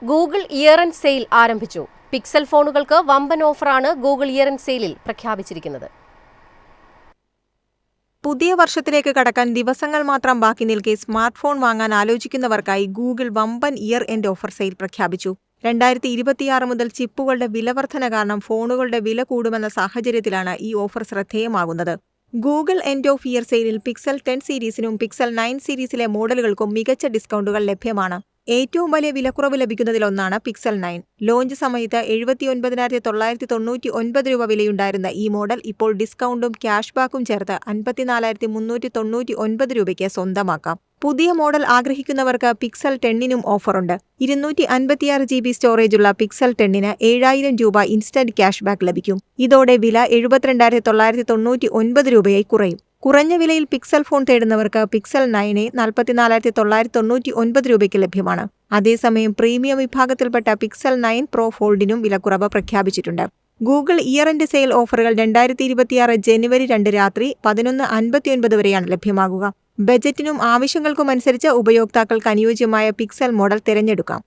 Google year end sale ആരംഭിച്ചു. Pixel ഫോണുകൾക്ക് വമ്പൻ ഓഫറാണ് ഗൂഗിൾ ഇയർ എൻഡ് സെയിലിൽ പ്രഖ്യാപിച്ചിരിക്കുന്നത്. പുതിയ വർഷത്തിലേക്ക് കടക്കാൻ ദിവസങ്ങൾ മാത്രം ബാക്കി നിൽക്കെ സ്മാർട്ട് ഫോൺ വാങ്ങാൻ ആലോചിക്കുന്നവർക്കായി ഗൂഗിൾ വമ്പൻ ഇയർ എൻഡ് ഓഫർ സെയിൽ പ്രഖ്യാപിച്ചു. 2026 മുതൽ ചിപ്പുകളുടെ വിലവർധന കാരണം ഫോണുകളുടെ വില കൂടുമെന്ന സാഹചര്യത്തിലാണ് ഈ ഓഫർ ശ്രദ്ധേയമാകുന്നത്. ഗൂഗിൾ എൻഡ് ഓഫ് ഇയർ സെയിലിൽ പിക്സൽ 10 സീരീസിനും പിക്സൽ 9 സീരീസിലെ മോഡലുകൾക്കും മികച്ച ഡിസ്കൗണ്ടുകൾ ലഭ്യമാണ്. ഏറ്റവും വലിയ വിലക്കുറവ് ലഭിക്കുന്നതിലൊന്നാണ് പിക്സൽ 9. ലോഞ്ച് സമയത്ത് 79,999 രൂപ വിലയുണ്ടായിരുന്ന ഈ മോഡൽ ഇപ്പോൾ ഡിസ്കൗണ്ടും ക്യാഷ് ബാക്കും ചേർത്ത് 54,399 രൂപയ്ക്ക് സ്വന്തമാക്കാം. പുതിയ മോഡൽ ആഗ്രഹിക്കുന്നവർക്ക് പിക്സൽ 10നും ഓഫറുണ്ട്. 256 GB സ്റ്റോറേജുള്ള പിക്സൽ 10ന് 7,000 രൂപ ഇൻസ്റ്റന്റ് ക്യാഷ് ബാക്ക് ലഭിക്കും. ഇതോടെ വില 72,999 രൂപയായി കുറയും. കുറഞ്ഞ വിലയിൽ പിക്സൽ ഫോൺ തേടുന്നവർക്ക് പിക്സൽ 9 44,999 രൂപയ്ക്ക് ലഭ്യമാണ്. അതേസമയം പ്രീമിയം വിഭാഗത്തിൽപ്പെട്ട പിക്സൽ 9 പ്രോ ഫോൾഡിനും വിലക്കുറവ് പ്രഖ്യാപിച്ചിട്ടുണ്ട്. ഗൂഗിൾ ഇയർ എൻഡ് സെയിൽ ഓഫറുകൾ 2026 ജനുവരി 2 രാത്രി 11:59 വരെയാണ് ലഭ്യമാകുക. ബജറ്റിനും ആവശ്യങ്ങൾക്കുമനുസരിച്ച് ഉപയോക്താക്കൾക്ക് അനുയോജ്യമായ പിക്സൽ മോഡൽ തിരഞ്ഞെടുക്കാം.